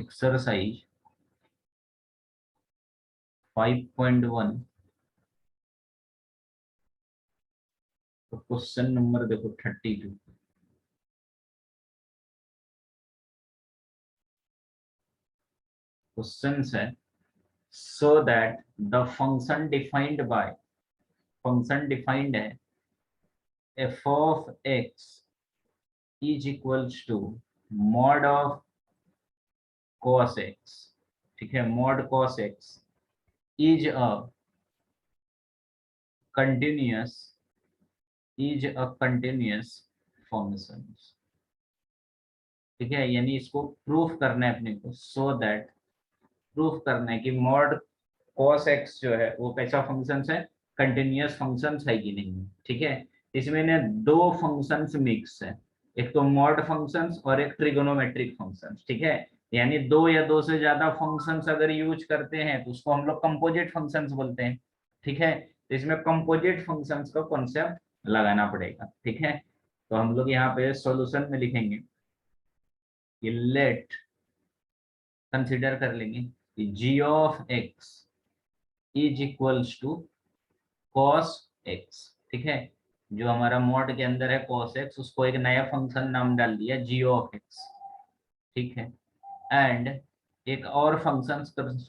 Exercise 5.1 तो question number देखो 32। Question है so that the function defined है f of x is equals to mod of cos x, ठीक है, mod cos x is a continuous function, ठीक है। यानी इसको प्रूफ करना है अपने को, so that प्रूफ करना है कि mod cos x जो है वो कैसा फंक्शन है, कंटिन्यूअस फंक्शन है कि नहीं, ठीक है। इसमें ने दो फंक्शंस मिक्स है, एक तो मॉड फंक्शंस और एक ट्रिगोनोमेट्रिक फंक्शंस, ठीक है। यानी दो या दो से ज्यादा फंक्शंस अगर यूज करते हैं तो उसको हम लोग कंपोजिट फंक्शंस बोलते हैं, ठीक है। तो इसमें कंपोजिट फंक्शंस का कॉन्सेप्ट लगाना पड़ेगा, ठीक है। तो हम लोग यहाँ पे सॉल्यूशन में लिखेंगे कि लेट, कंसिडर कर लेंगे कि g of x is equals to cos x, ठीक है। जो हमारा मॉड के अंदर है cos x, उसको एक नया फंक्शन नाम डाल दिया g ऑफ x, ठीक है। एंड एक और फंक्शन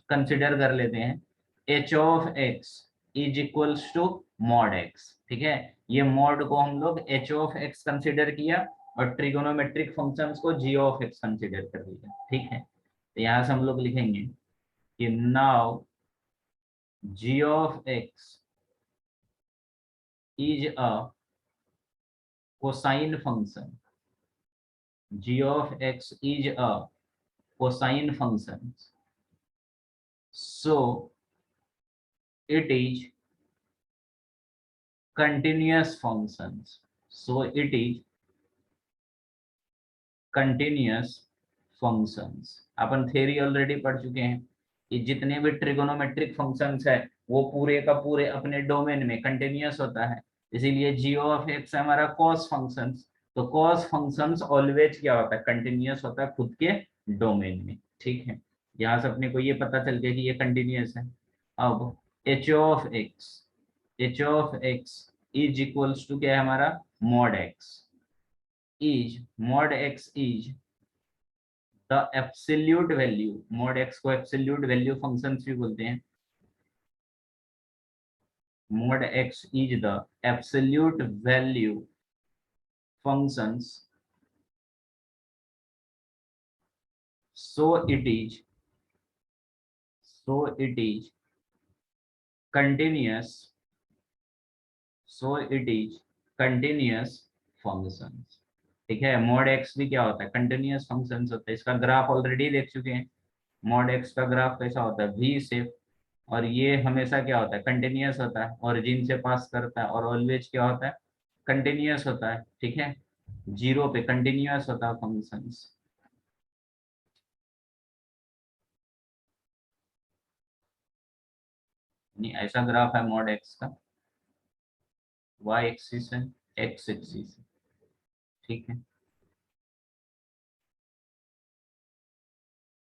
कंसिडर कर लेते हैं h of x is equals to mod x, ठीक है। ये मॉड को हम लोग h ऑफ x कंसिडर किया और ट्रिगोनोमेट्रिक फंक्शंस को g ऑफ x कंसिडर कर लिया, ठीक है। तो यहाँ से हम लोग लिखेंगे कि now g of x is a cosine function, g of x is a cosine function, so it is continuous functions, so it is continuous functions। Upon theory already पढ़ चुके हैं कि जितने भी ट्रिगोनोमेट्रिक फंक्शंस है वो पूरे का पूरे अपने डोमेन में कंटिन्यूअस होता है, इसीलिए जी ऑफ एक्स हमारा कॉस फंक्शंस, तो कॉस फंक्शंस ऑलवेज क्या होता है, कंटिन्यूअस होता है खुद के डोमेन में, ठीक है। यहाँ से अपने को ये पता चल गया कि ये कंटिन्यूअस है। अब h of x is equals to क्या है हमारा, mod x is the absolute value, mod x को एब्सोल्यूट वैल्यू फंक्शंस भी बोलते हैं, mod x is the absolute value functions, so it is continuous, functions, ठीक है। mod x भी क्या होता है, कंटिन्यूअस फंक्शंस होता है। इसका ग्राफ ऑलरेडी देख चुके हैं, mod x का ग्राफ कैसा होता है, v शेप, और ये हमेशा क्या होता है, कंटिन्यूअस होता है, ओरिजिन से पास करता है और ऑलवेज क्या होता है, कंटिन्यूअस होता है, ठीक है। जीरो पे कंटिन्यूअस होता है फंक्शंस। ऐसा ग्राफ है मॉड एक्स का, वाई एक्सिस है, एक्स एक्सिस है, ठीक है।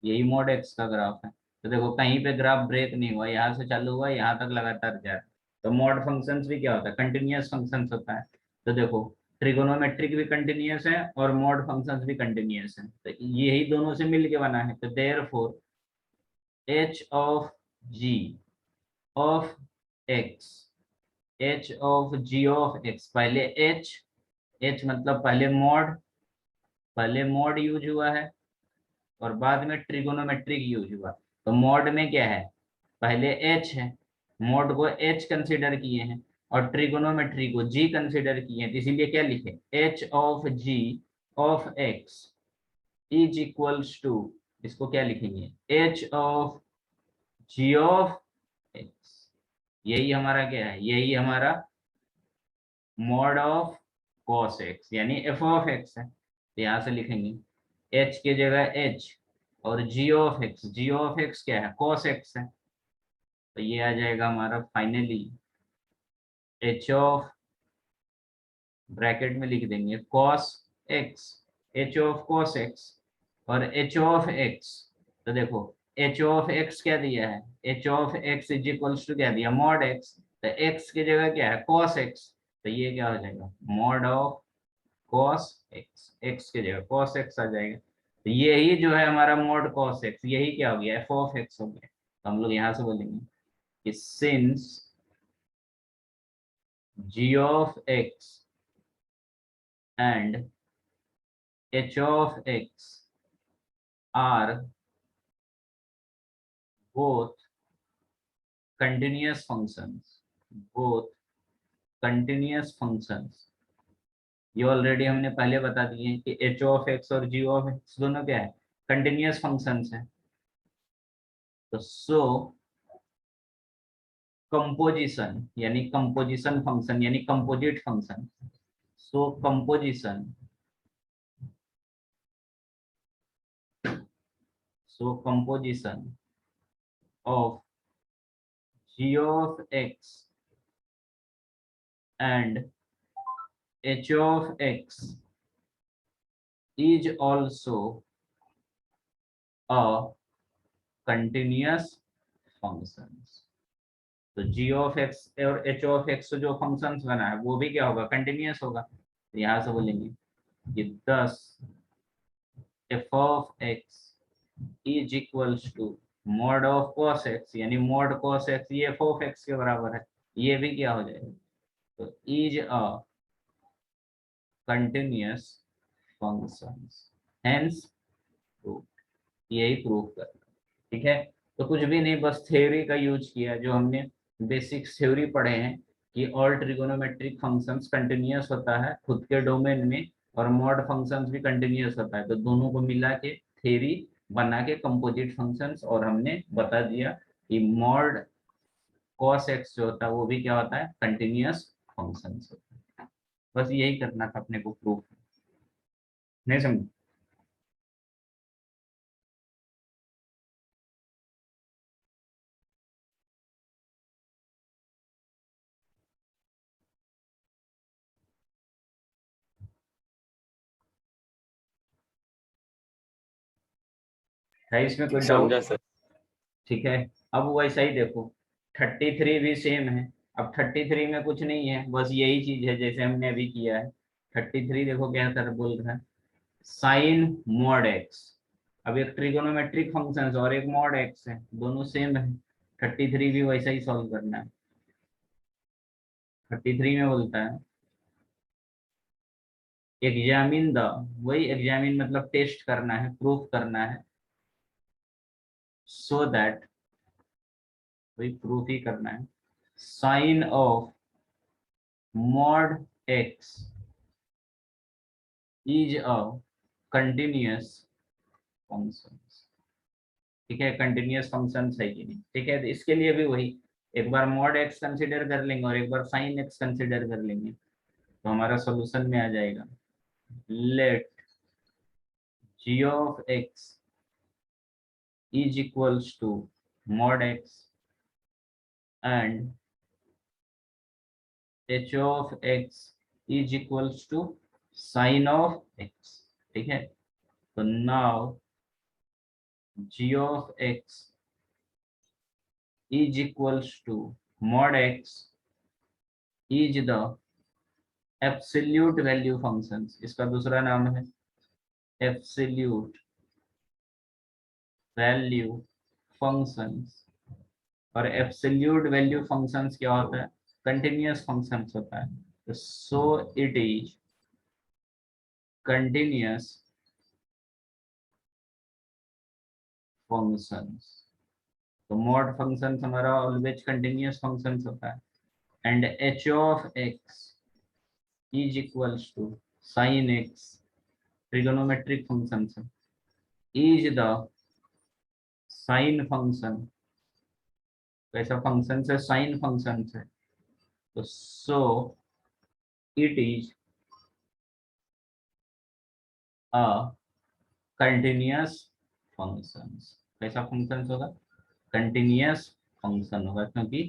यही मॉड एक्स का ग्राफ है। तो देखो कहीं पे ग्राफ ब्रेक नहीं हुआ, यहाँ से चालू हुआ यहाँ तक लगातार जा रहा है। तो मॉड फंक्शंस भी क्या होता है, कंटिन्यूअस फंक्शंस होता है। तो देखो ट्रिगोनोमेट्रिक भी कंटिन्यूअस है और मॉड फंक्शंस भी कंटिन्यूअस है, तो यही दोनों से मिलके बना है। तो therefore h of g of x, h of g of x, पहले एच मतलब पहले मॉड यूज हुआ है और बाद में ट्रिगोनोमेट्रिक यूज हुआ। तो मॉड में क्या है, पहले एच है, मॉड को एच कंसिडर किए हैं और ट्रिगोनोमेट्री को जी कंसिडर किए हैं, तो इसीलिए क्या लिखे, h of g of x is equals to, इसको क्या लिखेंगे, h of g of x. यही हमारा क्या है, यही हमारा मॉड ऑफ कॉस एक्स यानी एफ ऑफ एक्स है। तो यहाँ से लिखेंगे एच की जगह एच और जी ऑफ एक्स क्या है, कॉस एक्स है। तो ये आ जाएगा हमारा फाइनली एच ऑफ, ब्रैकेट में लिख देंगे cos x, h of cos x और एच ऑफ एक्स तो देखो एच ऑफ एक्स क्या दिया है, h of x is equals to क्या दिया, मॉड एक्स। तो एक्स की जगह क्या है, कॉस एक्स। तो ये क्या हो जाएगा, mod of cos x, x की जगह कॉस एक्स आ जाएगा। तो यही जो है हमारा मॉड कॉस एक्स, यही क्या हो गया, एफ ऑफ एक्स हो गया। तो हम लोग यहाँ से बोलेंगे कि since g of x and h of x are both continuous functions, both continuous functions। ये ऑलरेडी हमने पहले बता दिए कि एच ऑफ एक्स और जी ऑफ एक्स दोनों क्या है, कंटिन्यूस फंक्शंस है। तो सो कंपोजिशन यानी कंपोजिशन फंक्शन यानी composite function, so composition, so composition of g of x and h of x is also a continuous functions। तो जी ऑफ एक्स और एच ऑफ एक्स जो functions बना है वो भी क्या होगा, कंटिन्यूस होगा। तो यहाँ से बोलेंगे कि thus f of x is equals to mod of cos x, यानी मॉड कॉस एक्स ये एफ ऑफ एक्स के बराबर है, ये भी क्या हो जाएगा, तो is a continuous functions, hence proof, यही प्रूफ कर। ठीक है, तो कुछ भी नहीं, बस थ्योरी का यूज किया जो हमने बेसिक थ्योरी पढ़े हैं कि ऑल ट्रिगोनोमेट्रिक फंक्शंस कंटिन्यूअस होता है खुद के डोमेन में, और मॉड फंक्शंस भी कंटिन्यूअस होता है। तो दोनों को मिला के थ्योरी बना के कंपोजिट फंक्शंस, और हमने बता दिया कि मॉड कॉस एक्स जो होता है वो भी क्या होता है, कंटिन्यूअस फंक्शंस होता है। बस यही करना था अपने को प्रूफ, नहीं समझ। है इसमें कोई समझा डाउट। सर। ठीक है, अब वैसा ही देखो 33 भी सेम है। अब 33 में कुछ नहीं है, बस यही चीज है जैसे हमने अभी किया है। 33 देखो क्या कर बोल रहा है, साइन मॉड एक्स। अब एक ट्रिगोनोमेट्रिक फंक्शन और एक मॉड एक्स है, दोनों सेम है। 33 भी वैसा ही सॉल्व करना है। 33 में बोलता है एग्जामिन द, वही एग्जामिन मतलब टेस्ट करना है, प्रूफ करना है, सो दैट, वही प्रूफ ही करना है, sine of mod x is a continuous function. ठीक है, कंटिन्यूअस फंक्शन है कि नहीं। ठीक है, तो इसके लिए भी वही, एक बार मॉड एक्स कंसिडर कर लेंगे और एक बार साइन एक्स कंसिडर कर लेंगे, तो हमारा सॉल्यूशन में आ जाएगा। Let g of x is equals to mod x and h of x is equals to sine of x. ठीक है, तो now g of x is equals to mod x is the absolute value functions, इसका दूसरा नाम है absolute value functions। और absolute value functions क्या होता है, continuous functions होता है। तो so it is continuous functions। तो mod functions हमारा always continuous functions होता है। and h of x is equals to sin x, trigonometric functions is the sine function, कैसा फंक्शन है, साइन फंक्शन है। तो so it is a continuous function. कैसा function होगा, कंटिन्यूअस फंक्शन होगा, क्योंकि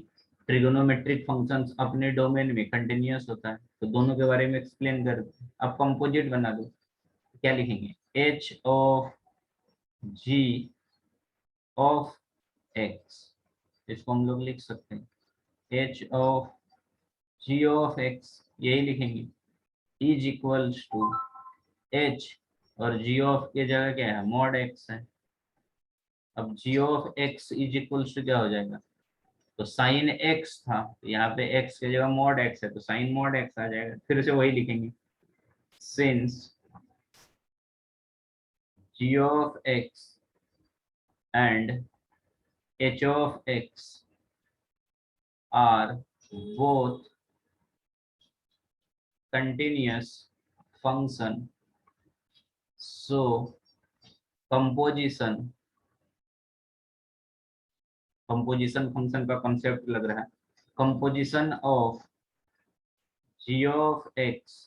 ट्रिगोनोमेट्रिक फंक्शंस अपने डोमेन में कंटिन्यूअस होता है। तो दोनों के बारे में एक्सप्लेन कर, अब कंपोजिट बना दो। क्या लिखेंगे, h of g of x, इसको हम लोग लिख सकते हैं h of g of x, यही लिखेंगे, इज इक्वल्स टू एच, और जी ऑफ की जगह क्या है, मॉड एक्स है। अब g of x is equals to क्या हो जाएगा, तो साइन एक्स था, तो यहाँ पे एक्स की जगह मॉड एक्स है, तो साइन मॉड एक्स आ जाएगा, फिर से वही लिखेंगे, since g of x and h of x are both continuous function, so composition function का कॉन्सेप्ट लग रहा है, composition of g of x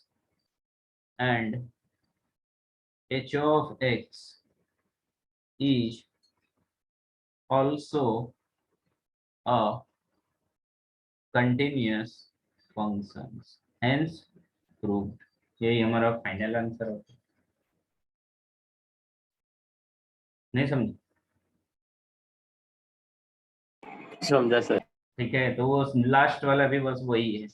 and h of x is also a continuous functions, hence proved। यही हमारा final answer होता है। नहीं समझ, समझा सर। ठीक है, तो वो लास्ट वाला भी बस वही है,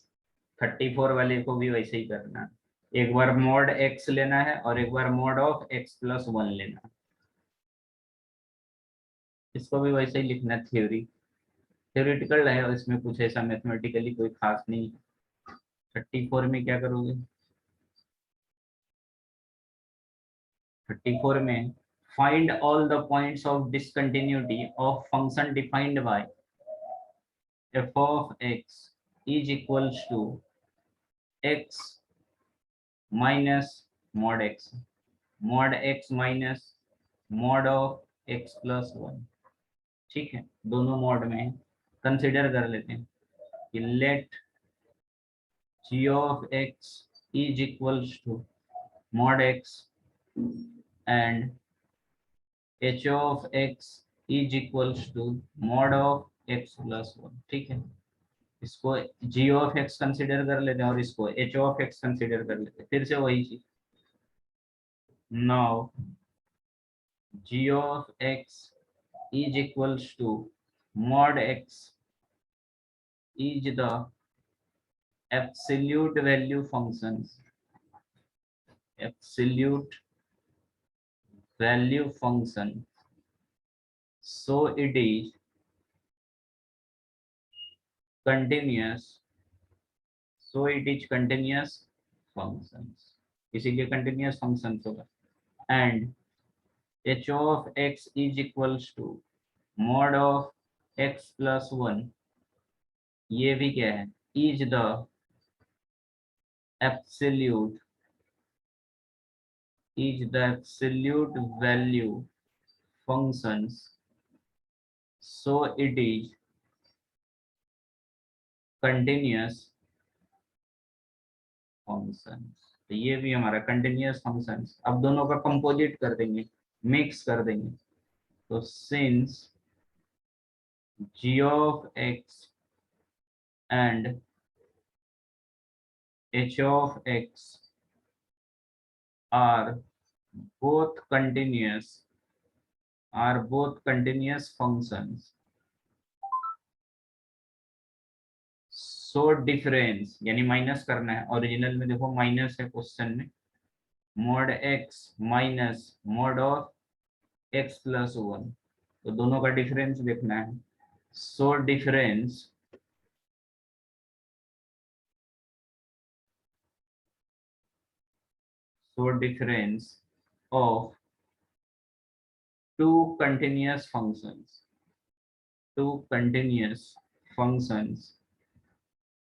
34 वाले को भी वैसे ही करना है, एक बार मॉड एक्स लेना है और एक बार mod of x plus one लेना है, इसको भी वैसे ही लिखना है, थ्योरेटिकल है और इसमें कुछ ऐसा मैथमेटिकली कोई खास नहीं है। 34 में क्या करोगे, 34 में find all the points of discontinuity of function defined by f of x is equals to x minus mod x minus mod of x plus one. ठीक है, दोनों मॉड में कंसिडर कर लेते हैं कि let g of x is equals to mod x and h of x is equals to mod of x plus one. ठीक है, इसको g ऑफ x कंसिडर कर लेते हैं और इसको h ऑफ x कंसिडर कर लेते हैं, फिर से वही चीज। Now g of x is equals to mod x is the absolute value functions, absolute value function, so it is continuous, so it is continuous functions, इसीलिए continuous functions होगा, and h of x is equals to mod of x plus one, ये भी क्या है, is the absolute value functions, so it is continuous functions। तो ये भी हमारा कंटिन्यूअस फंक्शंस, अब दोनों का कंपोजिट कर देंगे, मिक्स कर देंगे, तो since g of x and h of x are both continuous functions, so difference यानी माइनस करना है, ओरिजिनल में देखो माइनस है क्वेश्चन में, mod x minus mod of x plus one, तो दोनों का डिफरेंस देखना है, so difference of two continuous functions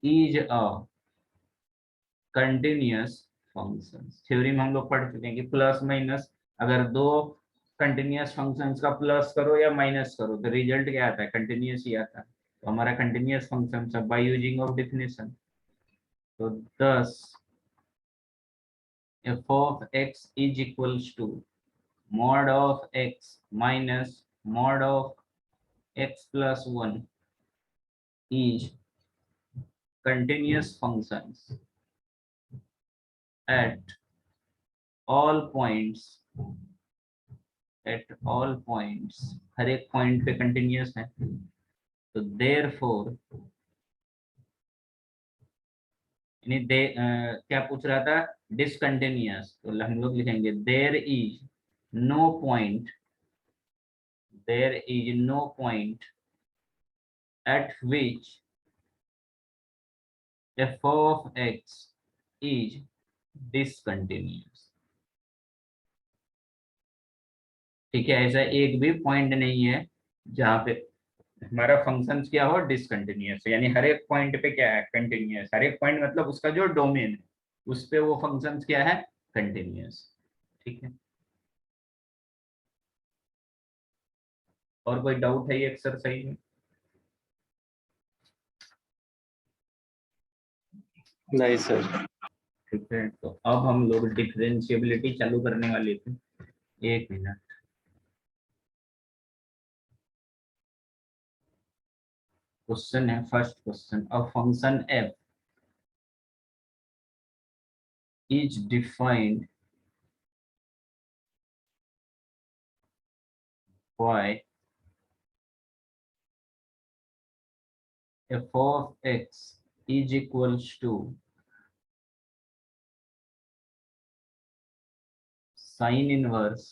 is a continuous functions. Theory में हम लोग पढ़ चुके हैं कि प्लस माइनस, अगर दो कंटिन्यूअस फंक्शंस का प्लस करो या माइनस करो तो रिजल्ट क्या आता है, कंटिन्यूअस ही आता है, तो हमारा कंटिन्यूअस फंक्शन है बाय यूजिंग ऑफ डेफिनेशन, तो thus f of x is equals to mod of x minus mod of x plus 1 is continuous functions at all points at all points, हर एक point पे continuous है, तो therefore यानी क्या पूछ रहा था, डिसकंटिन्यूअस, तो हम लोग लिखेंगे there is no point, there is no point at which f of x is discontinuous। ठीक है, ऐसा एक भी पॉइंट नहीं है जहां पे हमारा फंक्शन क्या हो डिसकंटिन्यूअस, यानी हर एक पॉइंट पे क्या है कंटिन्यूअस, हर एक पॉइंट मतलब उसका जो डोमेन है उस पे वो फंक्शन क्या है कंटिन्यूअस। ठीक है, और कोई डाउट है ये एक्सरसाइज में? नहीं सर। ठीक है, तो अब हम लोग डिफरेंशिएबिलिटी चालू करने वाले थे। एक मिनट, क्वेश्चन है first question, a function f is defined by f of x is equals to sin inverse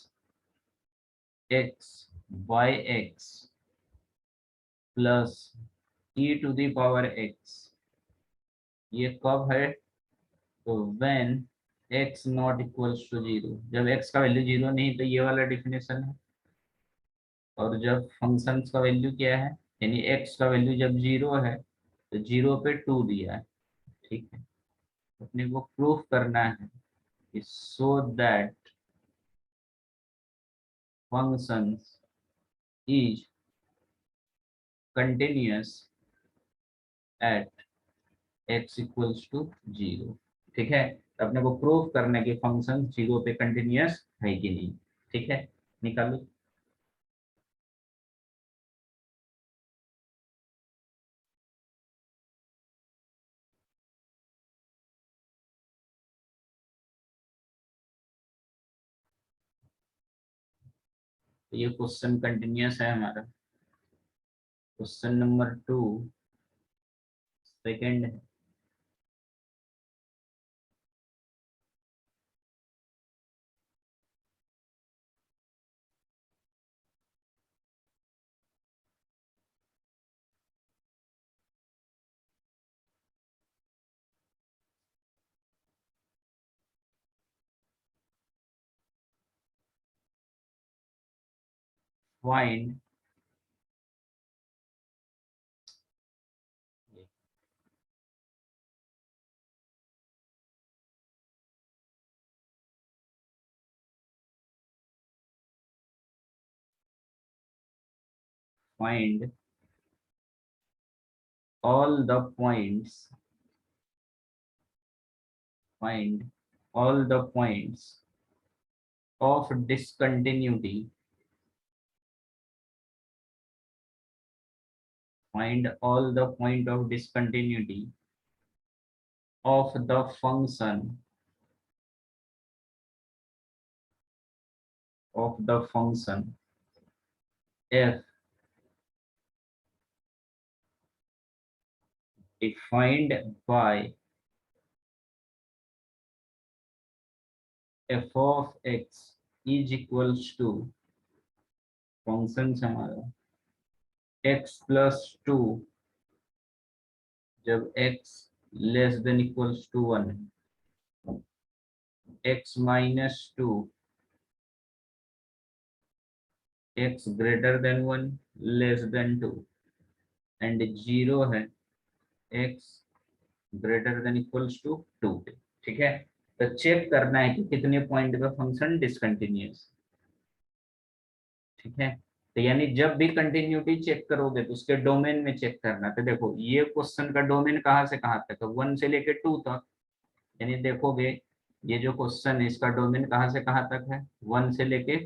x by x plus e to the power x। ये कब है, तो when x not equals to 0, जब x का value 0 नहीं, तो ये वाला डिफिनेशन है। और जब फंक्शंस का वैल्यू क्या है, यानी x का वैल्यू जब 0 है तो 0 पे 2 दिया है। ठीक है, अपने को प्रूफ करना है कि so that functions is continuous at x equals to 0। ठीक है, तो अपने को प्रूफ करना है कि फंक्शन 0 पे कंटिन्यूअस है कि नहीं। ठीक है, निकालो। तो ये क्वेश्चन कंटिन्यूअस है हमारा, क्वेश्चन नंबर 2 सेकेंड है। Find find all the points, find all the points of discontinuity, find all the point of discontinuity of the function f defined by f of x is equals to function हमारा x plus 2 जब x less than equals to 1, x minus 2 x greater than 1 less than 2 and 0 है x greater than equals to 2 पे। ठीक है, तो check करना है कि कितने पॉइंट पे फंक्शन डिसकंटिन्यूअस। ठीक है, तो यानी जब भी कंटिन्यूटी चेक करोगे तो उसके डोमेन में चेक करना। तो देखो ये क्वेश्चन का डोमेन कहाँ से कहाँ तक है, 1 से लेके 2 तक, यानी देखोगे ये जो क्वेश्चन है इसका डोमेन कहाँ से कहाँ तक है, 1 से लेके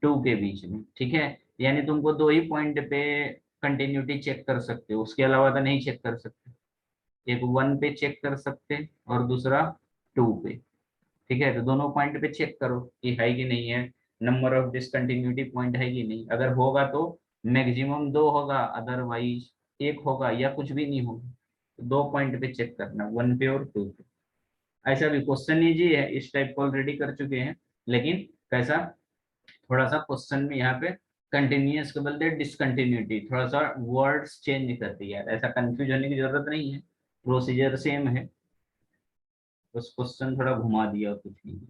2 के बीच में। ठीक है, यानी तुमको दो ही पॉइंट पे कंटिन्यूटी चेक कर सकते हो, उसके अलावा तो नहीं चेक कर सकते। एक 1 पे चेक कर सकते और दूसरा 2 पे। ठीक है, तो दोनों पॉइंट पे चेक करो कि है कि नहीं है। नंबर ऑफ डिसकंटिन्यूटी पॉइंट है कि नहीं, अगर होगा तो मैक्सिमम दो होगा, अदरवाइज एक होगा या कुछ भी नहीं होगा। तो दो पॉइंट पे चेक करना, वन पे और टू पे। ऐसा भी क्वेश्चन इजी है, इस टाइप को ऑलरेडी कर चुके हैं, लेकिन कैसा, थोड़ा सा क्वेश्चन में यहाँ पे कंटिन्यूअस के बदले डिसकंटिन्यूटी, थोड़ा सा वर्ड्स चेंज कर दिया है, ऐसा कंफ्यूज होने की जरूरत नहीं है, प्रोसीजर सेम है, बस क्वेश्चन थोड़ा घुमा दिया और कुछ नहीं।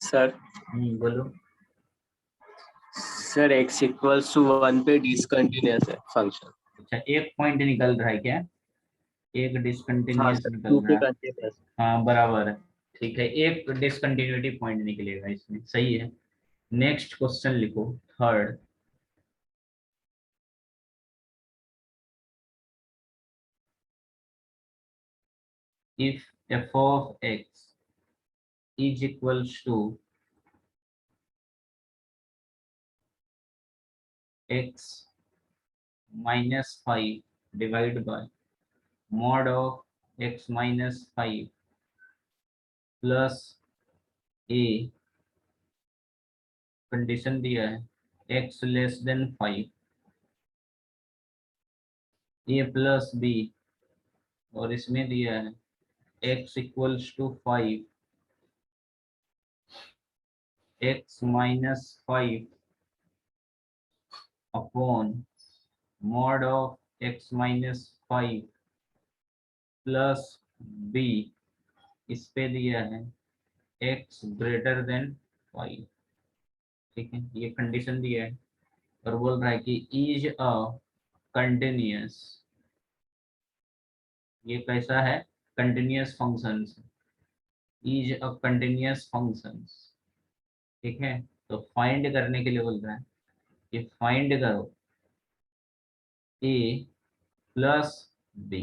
सर बोलो। सर x इक्वल्स टू 1 पे डिसकंटिन्यूअस है फंक्शन। अच्छा, एक पॉइंट निकल रहा है क्या, एक हाँ डिसकंटिन्यूअस सर, निकल 2 रहा पे है। कंटिन्यूअस। हाँ बराबर है, ठीक है, एक डिसकंटिन्यूटी पॉइंट निकलेगा इसमें, सही है। नेक्स्ट क्वेश्चन लिखो, third. If f of x is equals to x minus 5 divided by mod of x minus 5 plus a, condition दिया है x less than 5, a plus b, और इसमें दिया है x equals to 5, x minus 5 upon mod of x minus 5 plus b, इस पे दिया है x ग्रेटर देन 5, ठीक है, ये कंडीशन दिया है, और बोल रहा है कि इज अ कंटिन्यूअस, ये कैसा है, continuous functions, is a continuous functions, ठीक है। तो फाइंड करने के लिए बोल रहा है कि फाइंड करो ए प्लस बी,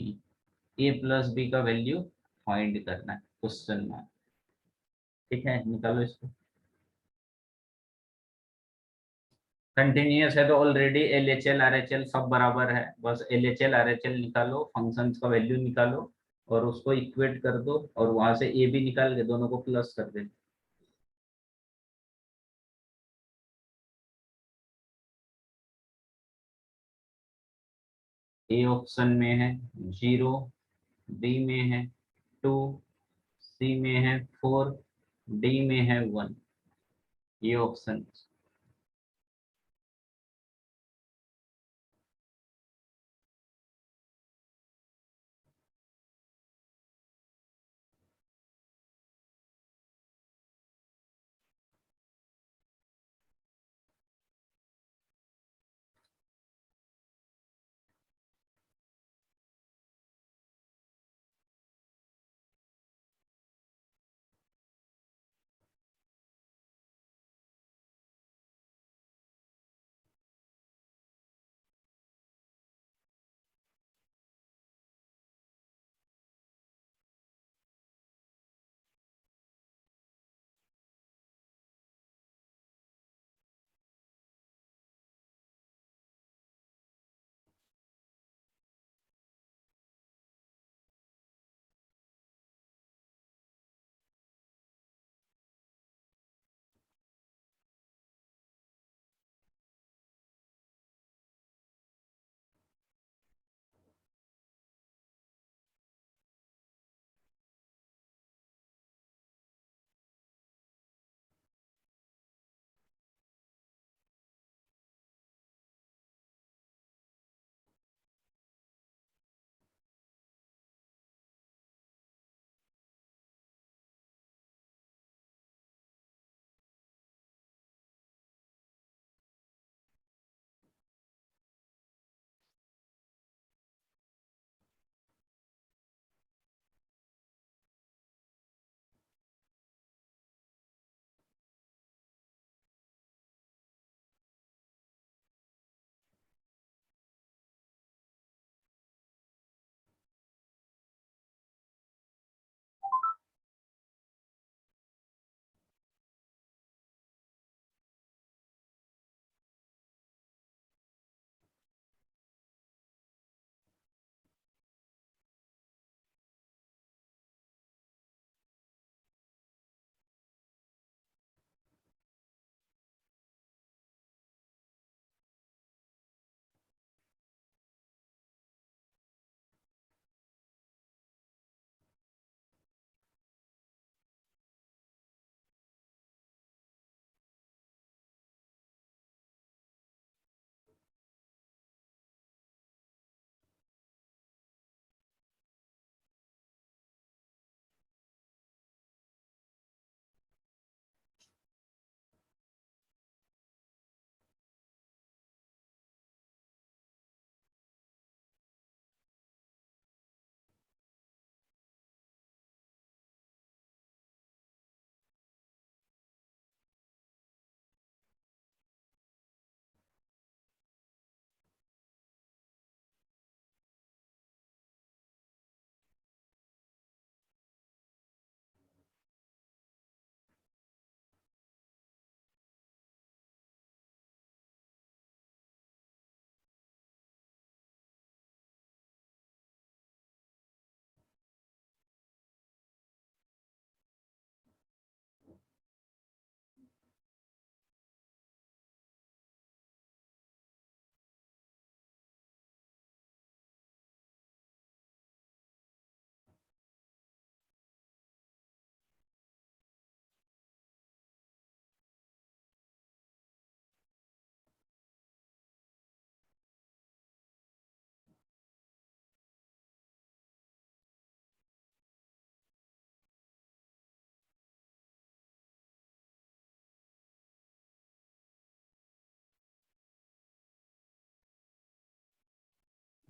ए प्लस बी का वैल्यू फाइंड करना है क्वेश्चन में, ठीक है, निकालो इसको। कंटिन्यूअस है तो already L H L R H L सब बराबर है, बस L H L R H L निकालो, फंक्शंस का वैल्यू निकालो और उसको इक्वेट कर दो, और वहां से ए भी निकाल के दोनों को प्लस कर दे। ए ऑप्शन में है 0, बी में है 2, सी में है 4, डी में है 1, ये ऑप्शन।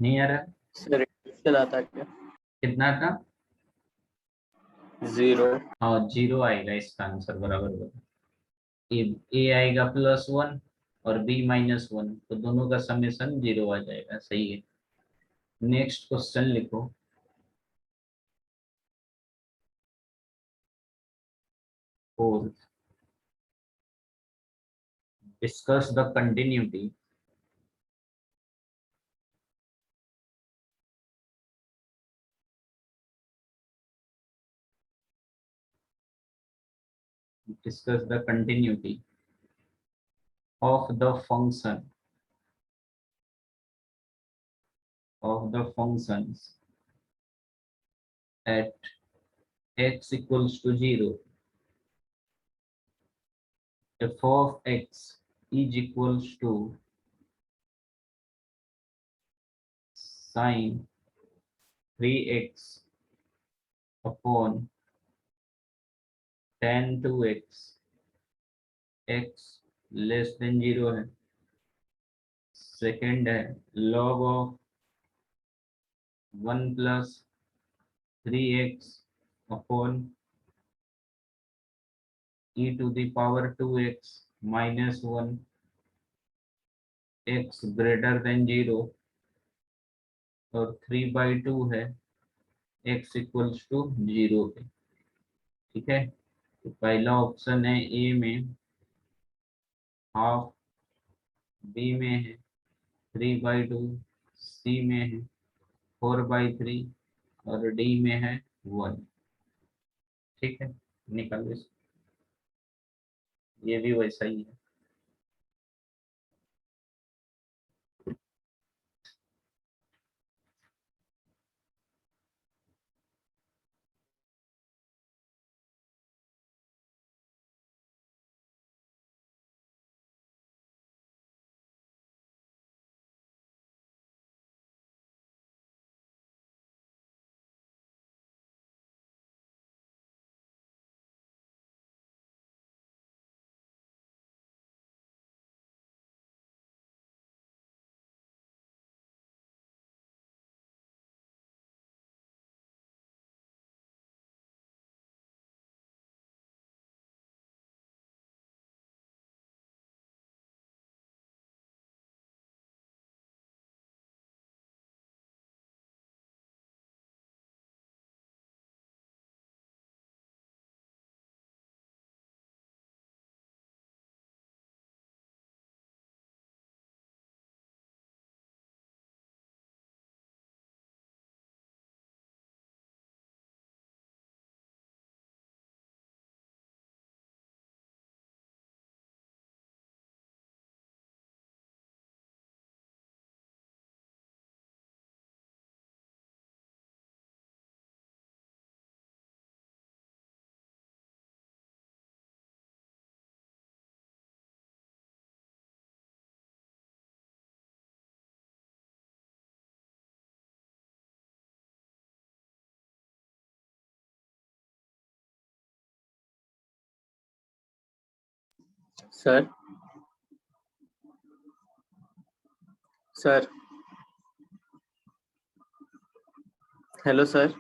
नहीं आ रहा? सर क्वेश्चन आता क्या? कितना था? 0। हाँ 0 आएगा इसका आंसर, बराबर बोला। ए आएगा +1 और बी -1, तो दोनों का समेशन 0 आ जाएगा। सही है। नेक्स्ट क्वेश्चन लिखो। Fourth, discuss the continuity discuss the continuity of the functions at x equals to 0. F of x is equals to sine 3x upon tan 2x, x less then 0 है। Second है log of 1 + 3x upon e to the power 2x -1, x greater than 0, और 3/2 है x equals to 0 पे। ठीक है, तो पहला option है ए में हाफ, बी में है 3/2, सी में है 4/3 और डी में है 1। ठीक है, निकाल दो इसको। ये भी वैसा ही है। Sir sir hello sir.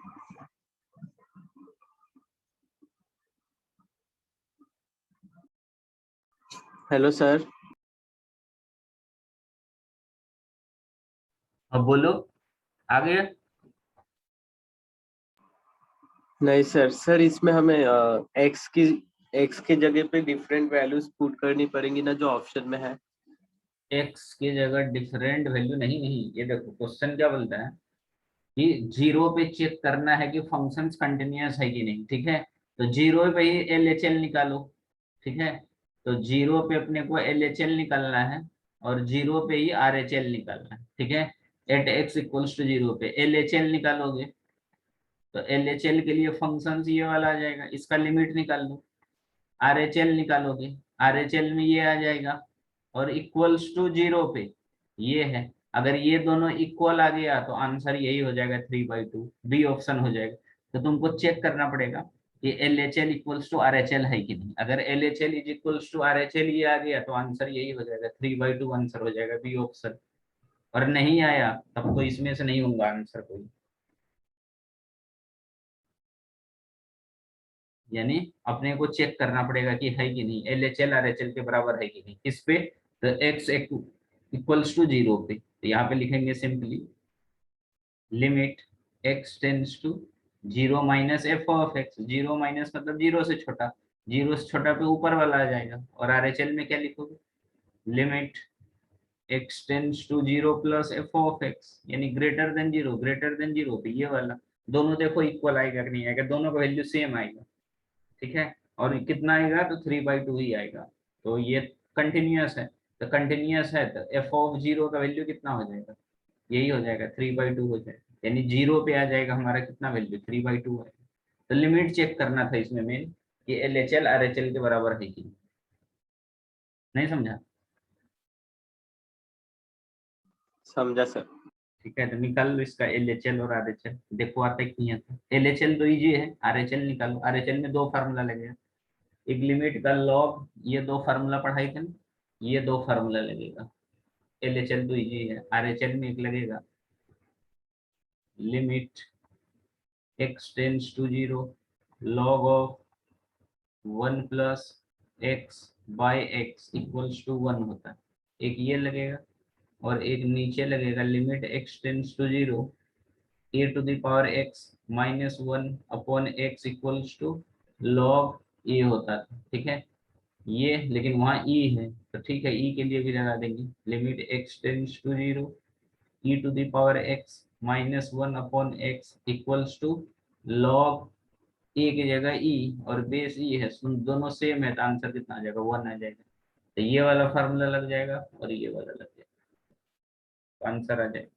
Hello sir. अब बोलो, आ गया? नहीं सर, सर इसमें हमें एक्स की जगह पे डिफरेंट वैल्यूज पुट करनी पड़ेंगी ना, जो ऑप्शन में है। एक्स की जगह डिफरेंट वैल्यू नहीं, ये देखो क्वेश्चन क्या बोलता है कि 0 पे चेक करना है कि फंक्शंस कंटिन्यूअस है कि नहीं। ठीक है, तो 0 पे ही LHL निकालो। ठीक है, तो 0 पे अपने को LHL निकालना है और 0 पे ही RHL निकालना है। ठीक है, एट x इक्वल्स टू 0 पे LHL निकालोगे तो LHL के लिए फंक्शंस ये वाला आ जाएगा, इसका लिमिट निकाल लो। RHL निकालोगे, RHL में ये आ जाएगा, और इक्वल्स टू 0 पे ये है। अगर ये दोनों इक्वल आ गया तो आंसर यही हो जाएगा 3/2, बी ऑप्शन हो जाएगा। तो तुमको चेक करना पड़ेगा कि LHL इक्वल्स टू RHL है कि नहीं। अगर LHL is equals to RHL ये आ गया तो आंसर यही हो जाएगा 3/2, आंसर हो जाएगा बी ऑप्शन। और नहीं आया तब तो इसमें से नहीं होगा आंसर कोई, यानी अपने को चेक करना पड़ेगा कि है कि नहीं, LHL RHL के बराबर है कि नहीं। किस पे? तो x इक्वल्स टू 0 पे, तो यहाँ पे लिखेंगे simply limit x tends to 0 minus f of x, 0 minus मतलब 0 से छोटा, 0 से छोटा पे ऊपर वाला आ जाएगा। और RHL में क्या लिखोगे? Limit x tends to 0 plus f of x, यानी ग्रेटर देन 0, ग्रेटर देन 0 पे ये वाला। दोनों देखो इक्वल आएगा कि नहीं आएगा, दोनों का वैल्यू सेम आएगा, ठीक है। और कितना आएगा? तो 3/2 ही आएगा। तो ये कंटिन्यूअस है, तो कंटिन्यूअस है तो एफ ऑफ 0 का वैल्यू कितना हो जाएगा? यही हो जाएगा 3/2 हो जाएगा, यानी 0 पे आ जाएगा हमारा कितना वैल्यू? 3/2 है। तो लिमिट चेक करना था इसमें मेन कि LHL RHL के बराबर है कि नहीं, समझा? समझा सर। ठीक है, तो निकाल लो इसका LHL और RHL, देखो आता है कि नहीं आता। LHL तो इजी है, RHL निकालो। RHL में दो फार्मूला लगेगा, एक लिमिट का लॉग, ये दो फार्मूला पढ़ाई थे ना, ये दो फार्मूला लगेगा। LHL तो इजी है, RHL में एक लगेगा limit x tends to 0 log of 1 plus x by x equals to 1 होता है, एक ये लगेगा। और एक नीचे लगेगा limit x tends to 0 a to the power x minus 1 upon x equals to log a होता था, ठीक है। ये लेकिन वहाँ ई है, तो ठीक है, ई के लिए भी लगा देंगे limit x tends to 0 e to the power x minus 1 upon x equals to log a की जगह ई, और बेस ई है, दोनों सेम है, तो आंसर कितना आ जाएगा? 1 आ जाएगा। तो ये वाला फार्मूला लग जाएगा और ये वाला लग जाएगा, तो आंसर आ जाएगा।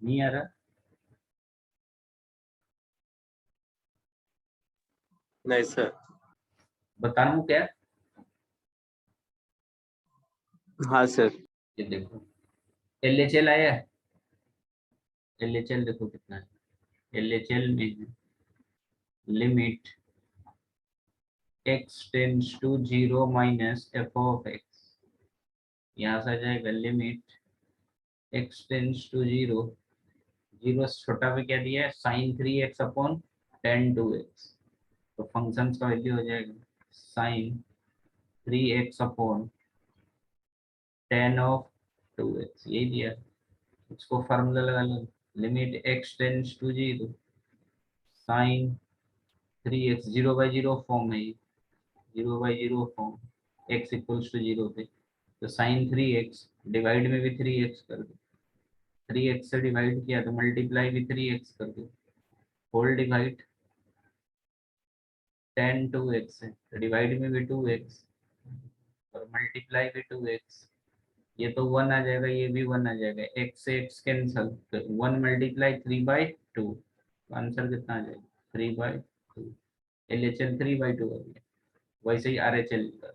नहीं आ रहा? नहीं सर। बताऊं क्या? हाँ सर। ये देखो LHL आया है, LHL देखो कितना है। LHL में limit x tends to 0 minus f of x, यहाँ से आ जाएगा लिमिट x टेंड्स टू 0, 0 से छोटा पे क्या दिया है? Sign 3x upon ten 2x, तो फंक्शन का वैल्यू हो जाएगा sign 3x upon ten of 2x, यही दिया है। इसको फार्मूला लगा लो, limit x tends to 0 sine 3x, 0/0 form है ये, 0/0 फॉर्म, x इक्वल्स टू 0 पे, तो साइन 3x डिवाइड में भी 3x कर दो, 3x से डिवाइड किया तो मल्टीप्लाई भी 3x कर दो, होल डिवाइड टेन 2x है, तो डिवाइड में भी 2x और मल्टीप्लाई भी 2x, ये तो 1 आ जाएगा, ये भी 1 आ जाएगा, x से x कैंसल, तो 1 मल्टीप्लाई 3/2, तो आंसर कितना आ जाएगा? 3/2। LHL 3/2 आ गया। वैसे ही RHL का,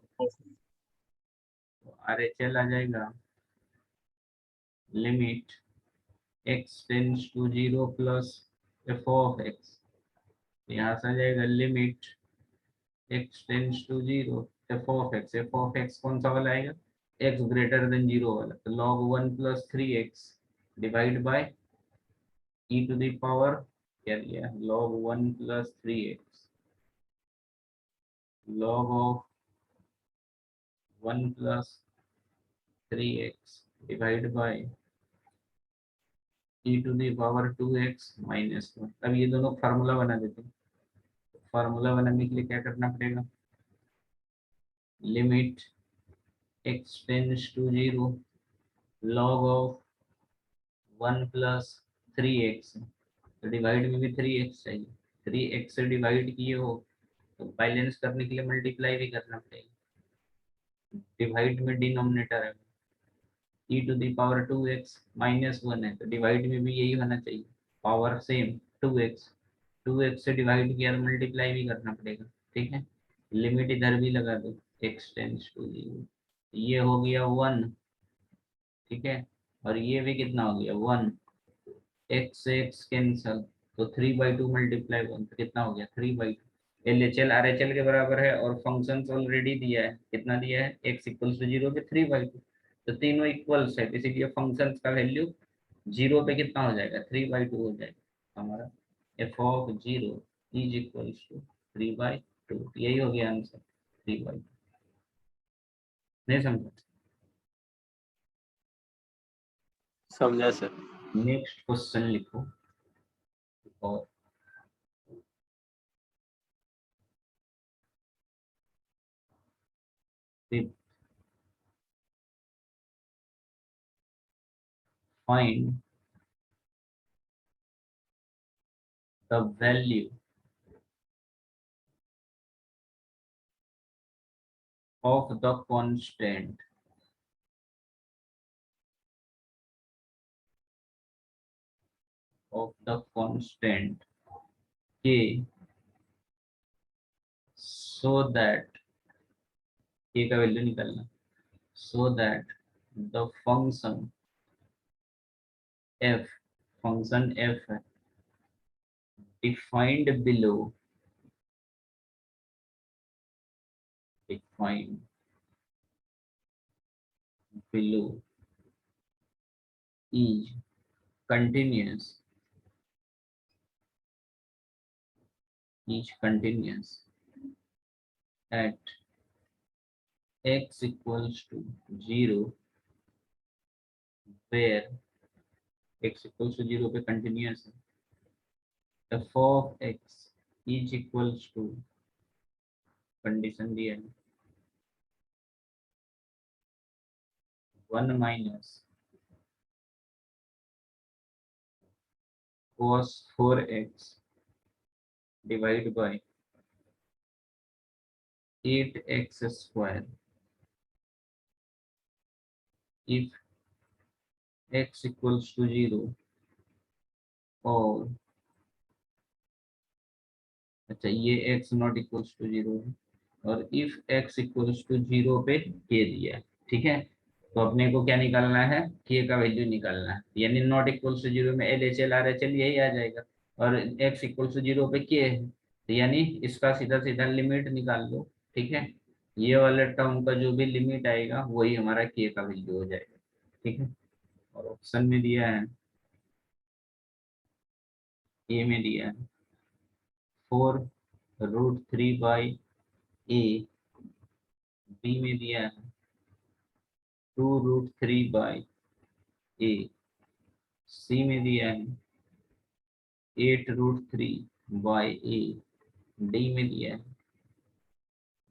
तो RHL आ जाएगा limit x tends to 0 plus f of x, यहाँ से आ जाएगा limit x tends to 0 f of x कौन सा वाला आएगा? x ग्रेटर देन 0 वाला, तो log 1 plus 3x divide by e to the power क्या दिया? log 1 plus 3x log of 1 plus 3x divide by e to the power 2x minus 1। अब ये दोनों फार्मूला बना देते हैं। फार्मूला बनाने के लिए क्या करना पड़ेगा, limit x tends to 0 log of 1 plus 3x, तो डिवाइड में भी 3x चाहिए, 3x से डिवाइड किए हो तो बैलेंस करने के लिए मल्टीप्लाई भी करना पड़ेगा। डिवाइड में डिनोमिनेटर है e to the power 2x minus 1 है, तो डिवाइड में भी यही होना चाहिए, पावर सेम 2x, 2x से डिवाइड किया तो मल्टीप्लाई भी करना पड़ेगा। ठीक है, लिमिट इधर भी लगा दो, x टेंड्स टू 0, ये हो गया 1। ठीक है, और ये भी कितना हो गया 1, x से x कैंसल, तो 3/2 मल्टीप्लाई 1, तो कितना हो गया 3/2। LHL RHL के बराबर है और फंक्शन ऑलरेडी दिया है, कितना दिया है, x इक्वल्स टू 0 पे 3/2, तो तीनों इक्वल्स है, इसीलिए फंक्शन का वैल्यू 0 पे कितना हो जाएगा 3/2 हो जाएगा हमारा, f of 0 is equals to 3/2, यही हो गया आंसर 3/2। नहीं समझा? समझा सर। नेक्स्ट क्वेश्चन लिखो। और find the value of the constant k, so that k का वैल्यू निकालना, so that the f function f है defined below is continuous at x equals to 0, where x equals to 0 पे continuous है, f of x is equals to, condition दिया है 1 minus cos 4x divide by 8x square if x equals to 0, और अच्छा ये x not equals to 0 है, और if x equals to 0 पे k दिया है। ठीक है, तो अपने को क्या निकालना है, k का वैल्यू निकालना है, यानी नॉट इक्वल्स टू 0 में LHL RHL यही आ जाएगा, और x इक्वल्स टू 0 पे k है, तो यानी इसका सीधा सीधा लिमिट निकाल लो। ठीक है, ये वाले टर्म का जो भी लिमिट आएगा वही हमारा k का वैल्यू हो जाएगा। ठीक है, और ऑप्शन में दिया है, ए में दिया है 4√3/a, बी में दिया है 2√3/a, सी में दिया है 8√3/a, डी में दिया है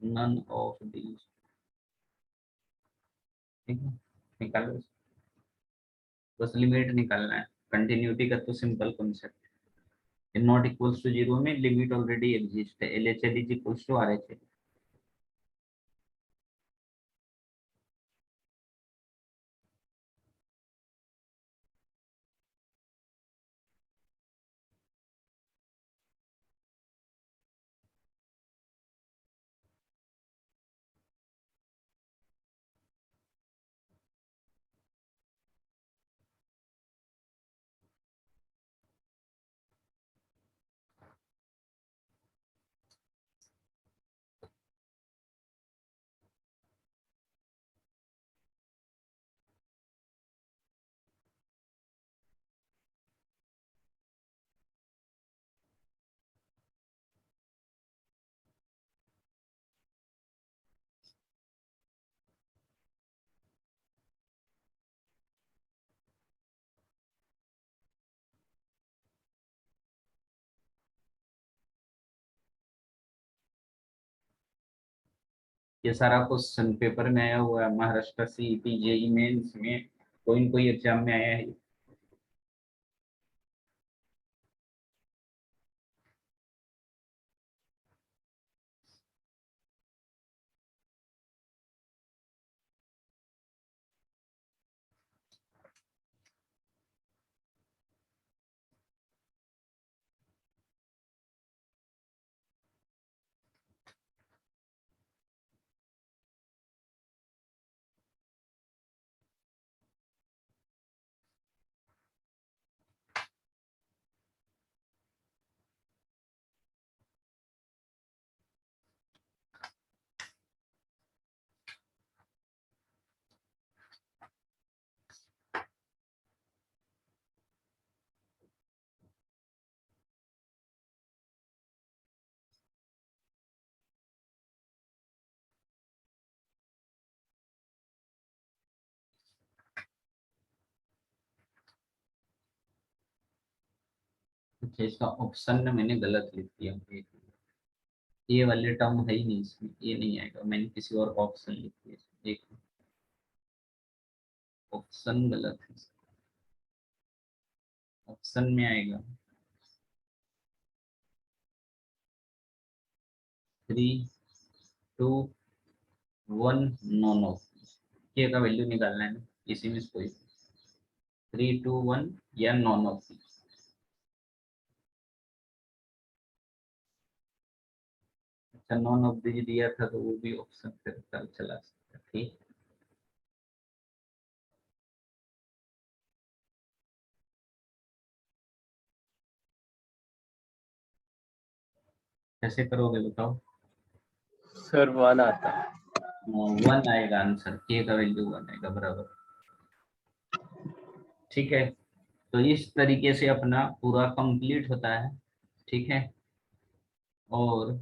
नन ऑफ दीज। ठीक है, निकालो, बस लिमिट निकालना है, कंटिन्यूटी का तो सिंपल कॉन्सेप्ट है, नॉट इक्वल्स टू 0 में लिमिट ऑलरेडी एग्जिस्ट है, LHL is equals to RHL। ये सारा क्वेश्चन पेपर में आया हुआ है, महाराष्ट्र सीईटी जेईई मेंस में कोई न कोई एग्जाम में आया है। अच्छा, इसका ऑप्शन में मैंने गलत लिख दिया, ये वाले टर्म है ही नहीं इसमें, ये नहीं आएगा, मैंने किसी और का ऑप्शन लिख दिया। देखो ऑप्शन गलत है, ऑप्शन में आएगा 3, 2, 1 नॉन ऑफ, के का वैल्यू निकालना है ना, इसी में से कोई 3, 2, 1 या नॉन ऑफ। अच्छा, नॉन ऑफ दिया था तो वो भी ऑप्शन फिर कल चला सकता है, ठीक। कैसे करोगे बताओ? सर 1 आता है। 1 आएगा आंसर, के का वैल्यू 1 आएगा, बराबर। ठीक है, तो इस तरीके से अपना पूरा कंप्लीट होता है, ठीक है। और